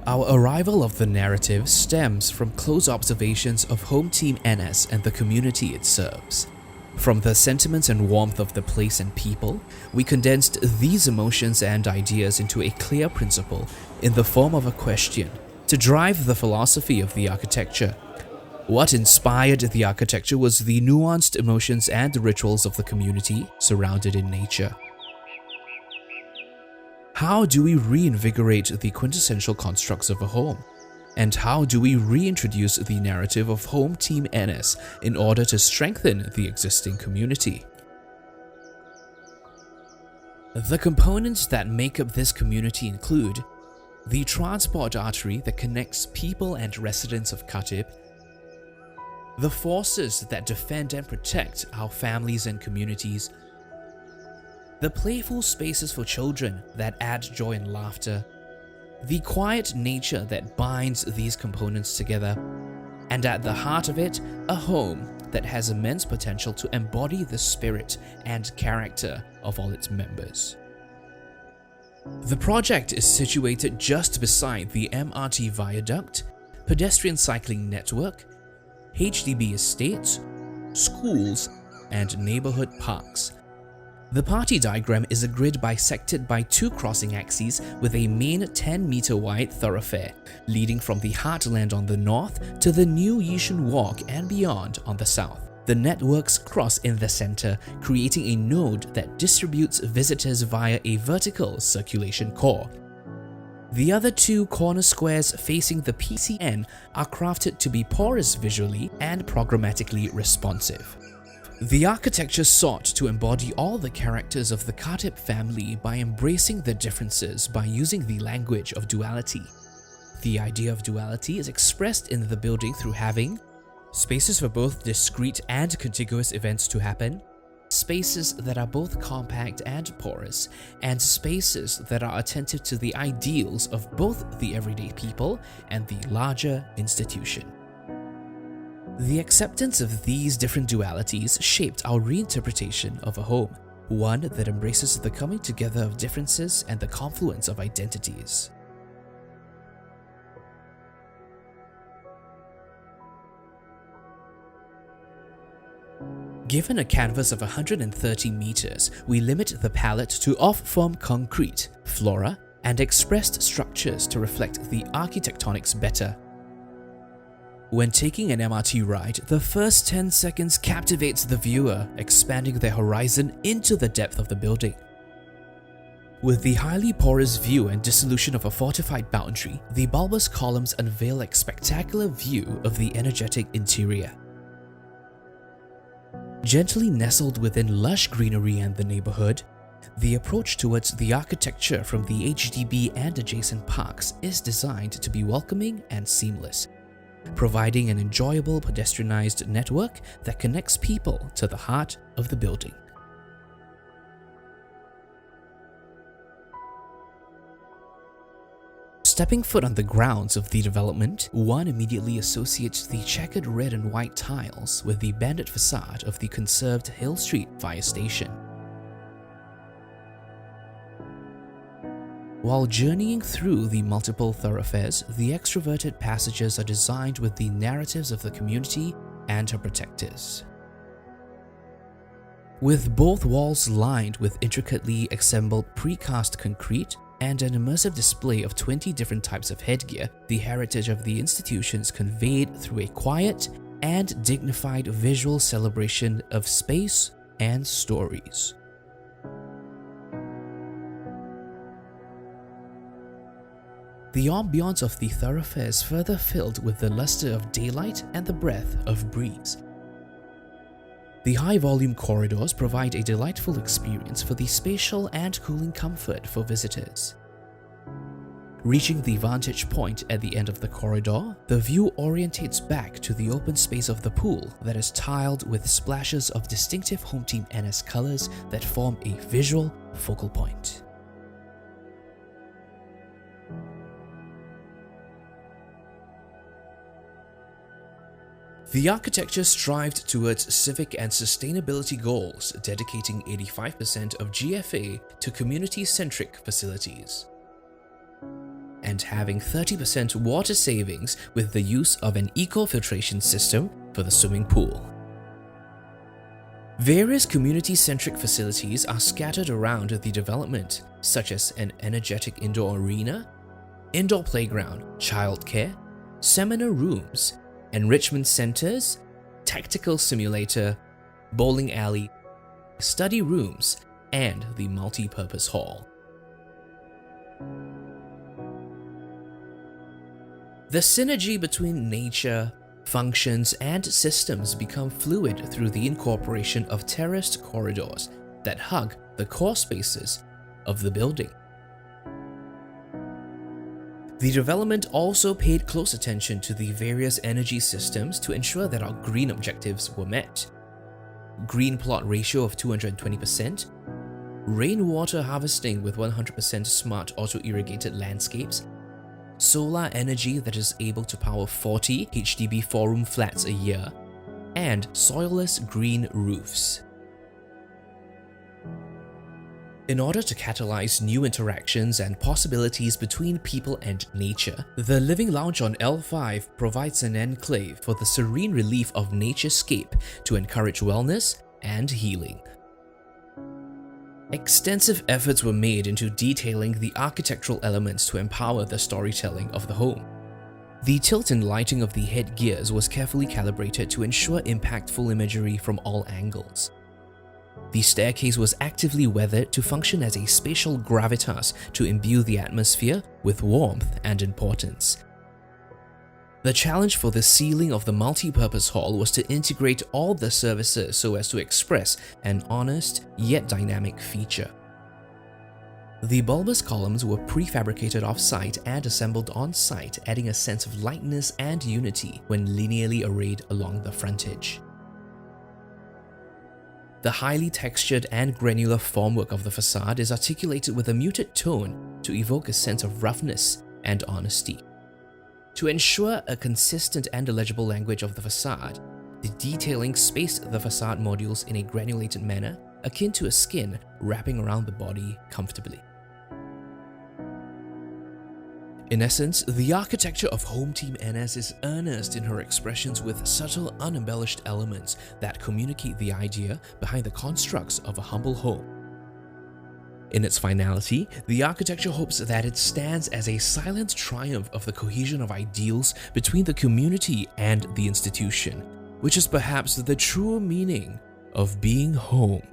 Our arrival of the narrative stems from close observations of HomeTeamNS and the community it serves. From the sentiments and warmth of the place and people, we condensed these emotions and ideas into a clear principle in the form of a question to drive the philosophy of the architecture. What inspired the architecture was the nuanced emotions and rituals of the community surrounded in nature. How do we reinvigorate the quintessential constructs of a home? And how do we reintroduce the narrative of HomeTeamNS in order to strengthen the existing community? The components that make up this community include the transport artery that connects people and residents of Khatib, the forces that defend and protect our families and communities, the playful spaces for children that add joy and laughter, the quiet nature that binds these components together, and at the heart of it, a home that has immense potential to embody the spirit and character of all its members. The project is situated just beside the MRT viaduct, pedestrian cycling network, HDB estates, schools, and neighborhood parks. The party diagram is a grid bisected by two crossing axes with a main 10-meter wide thoroughfare leading from the heartland on the north to the new Yishun Walk and beyond on the south. The networks cross in the center, creating a node that distributes visitors via a vertical circulation core. The other two corner squares facing the PCN are crafted to be porous visually and programmatically responsive. The architecture sought to embody all the characters of the Khatib family by embracing the differences by using the language of duality. The idea of duality is expressed in the building through having spaces for both discrete and contiguous events to happen, spaces that are both compact and porous, and spaces that are attentive to the ideals of both the everyday people and the larger institution. The acceptance of these different dualities shaped our reinterpretation of a home, one that embraces the coming together of differences and the confluence of identities. Given a canvas of 130 meters, we limit the palette to off-form concrete, flora, and expressed structures to reflect the architectonics better. When taking an MRT ride, the first 10 seconds captivates the viewer, expanding their horizon into the depth of the building. With the highly porous view and dissolution of a fortified boundary, the bulbous columns unveil a spectacular view of the energetic interior. Gently nestled within lush greenery and the neighborhood, the approach towards the architecture from the HDB and adjacent parks is designed to be welcoming and seamless, providing an enjoyable pedestrianized network that connects people to the heart of the building. Stepping foot on the grounds of the development, one immediately associates the checkered red and white tiles with the banded facade of the conserved Hill Street Fire Station. While journeying through the multiple thoroughfares, the extroverted passages are designed with the narratives of the community and her protectors. With both walls lined with intricately assembled precast concrete and an immersive display of 20 different types of headgear, the heritage of the institutions conveyed through a quiet and dignified visual celebration of space and stories. The ambiance of the thoroughfare is further filled with the luster of daylight and the breath of breeze. The high-volume corridors provide a delightful experience for the spatial and cooling comfort for visitors. Reaching the vantage point at the end of the corridor, the view orientates back to the open space of the pool that is tiled with splashes of distinctive HomeTeamNS colors that form a visual focal point. The architecture strived towards civic and sustainability goals, dedicating 85% of GFA to community-centric facilities. and having 30% water savings with the use of an eco-filtration system for the swimming pool. Various community-centric facilities are scattered around the development, such as an energetic indoor arena, indoor playground, childcare, seminar rooms, enrichment centers, tactical simulator, bowling alley, study rooms, and the multi-purpose hall. The synergy between nature, functions, and systems become fluid through the incorporation of terraced corridors that hug the core spaces of the building. The development also paid close attention to the various energy systems to ensure that our green objectives were met. Green plot ratio of 220%, rainwater harvesting with 100% smart auto-irrigated landscapes, solar energy that is able to power 40 HDB 4-room flats a year, and soilless green roofs. In order to catalyze new interactions and possibilities between people and nature, the Living Lounge on L5 provides an enclave for the serene relief of naturescape to encourage wellness and healing. Extensive efforts were made into detailing the architectural elements to empower the storytelling of the home. The tilt and lighting of the headgears was carefully calibrated to ensure impactful imagery from all angles. The staircase was actively weathered to function as a spatial gravitas to imbue the atmosphere with warmth and importance. The challenge for the ceiling of the multi-purpose hall was to integrate all the services so as to express an honest yet dynamic feature. The bulbous columns were prefabricated off-site and assembled on-site, adding a sense of lightness and unity when linearly arrayed along the frontage. The highly textured and granular formwork of the facade is articulated with a muted tone to evoke a sense of roughness and honesty. To ensure a consistent and illegible language of the facade, the detailing spaced the facade modules in a granulated manner akin to a skin wrapping around the body comfortably. In essence, the architecture of HomeTeamNS is earnest in her expressions with subtle, unembellished elements that communicate the idea behind the constructs of a humble home. In its finality, the architecture hopes that it stands as a silent triumph of the cohesion of ideals between the community and the institution, which is perhaps the true meaning of being home.